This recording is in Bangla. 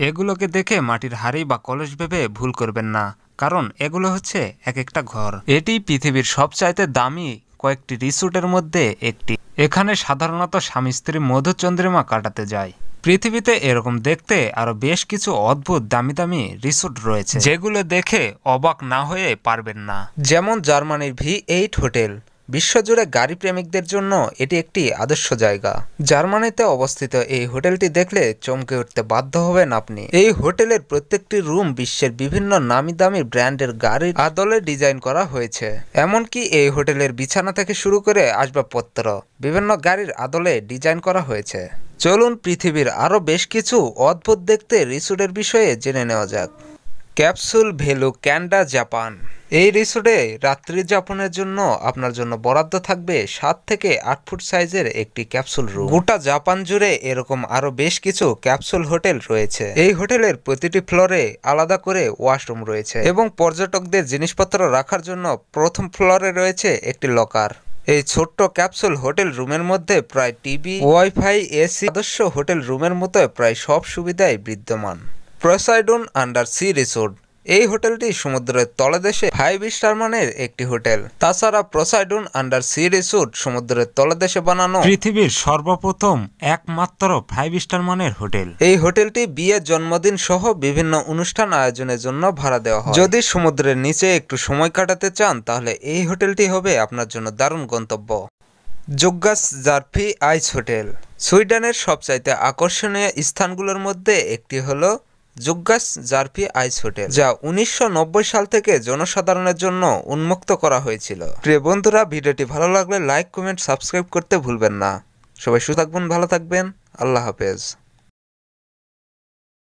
এগুলোকে দেখে মাটির হাড়ি বা কলস ভেবে ভুল করবেন না, কারণ এগুলো হচ্ছে এক একটা ঘর। এটি পৃথিবীর সবচাইতে দামি কয়েকটি রিসোর্টের মধ্যে একটি। এখানে সাধারণত স্বামী স্ত্রী মধুচন্দ্রিমা কাটাতে যায়। পৃথিবীতে এরকম দেখতে আরো বেশ কিছু অদ্ভুত দামি দামি রিসোর্ট রয়েছে, যেগুলো দেখে অবাক না হয়ে পারবেন না। যেমন জার্মানির V8 হোটেল। বিশ্বজুড়ে গাড়ি প্রেমিকদের জন্য এটি একটি আদর্শ জায়গা। জার্মানিতে অবস্থিত এই হোটেলটি দেখলে চমকে উঠতে বাধ্য হবেন আপনি। এই হোটেলের প্রত্যেকটি রুম বিশ্বের বিভিন্ন নামি দামি ব্র্যান্ডের গাড়ির আদলে ডিজাইন করা হয়েছে। এমনকি এই হোটেলের বিছানা থেকে শুরু করে আসবাবপত্র বিভিন্ন গাড়ির আদলে ডিজাইন করা হয়েছে। চলুন পৃথিবীর আরও বেশ কিছু অদ্ভুত দেখতে রিসোর্টের বিষয়ে জেনে নেওয়া যাক। Capsule value Canada, Japan. এই রিসোর্টে রাত্রি যাপনের জন্য আপনার জন্য বরাদ্দ থাকবে 7 থেকে 8 ফুট সাইজের একটি ক্যাপসুল রুম। গোটা জাপান জুড়ে এরকম আরো বেশ কিছু ক্যাপসুল হোটেল রয়েছে। এই হোটেলের প্রতিটি ফ্লোরে আলাদা করে ওয়াশরুম রয়েছে এবং পর্যটকদের জিনিসপত্র রাখার জন্য প্রথম ফ্লোরে রয়েছে একটি লকার। এই ছোট্ট ক্যাপসুল হোটেল রুমের মধ্যে প্রায় টিভি, ওয়াইফাই, এসি, আদর্শ হোটেল রুমের মতো প্রায় সব সুবিধাই বিদ্যমান। Poseidon Undersea Resort. এই হোটেলটি সমুদ্রের তলদেশে 5 স্টার মানের একটি হোটেল। তাছাড়া পোসাইডন আন্ডার সি রিসোর্ট সমুদ্রের তলদেশে বানানো পৃথিবীর সর্বপ্রথম একমাত্র 5 স্টার মানের হোটেল। এই হোটেলটি বিয়ে, জন্মদিন সহ বিভিন্ন অনুষ্ঠান আয়োজনের জন্য ভাড়া দেওয়া হয়। যদি সমুদ্রের নিচে একটু সময় কাটাতে চান তাহলে এই হোটেলটি হবে আপনার জন্য দারুণ গন্তব্য। জোগ্গাস জার্ফি আইস হোটেল। সুইডেনের সবচাইতে আকর্ষণীয় স্থানগুলোর মধ্যে একটি হলো জোগ্গাস জার্ফি আইস হোটেল, যা 1990 সাল থেকে জনসাধারণের জন্য উন্মুক্ত করা হয়েছিল। প্রিয় বন্ধুরা, ভিডিওটি ভালো লাগলে লাইক, কমেন্ট, সাবস্ক্রাইব করতে ভুলবেন না। সবাই সুস্থ থাকবেন, ভালো থাকবেন, আল্লাহ হাফেজ।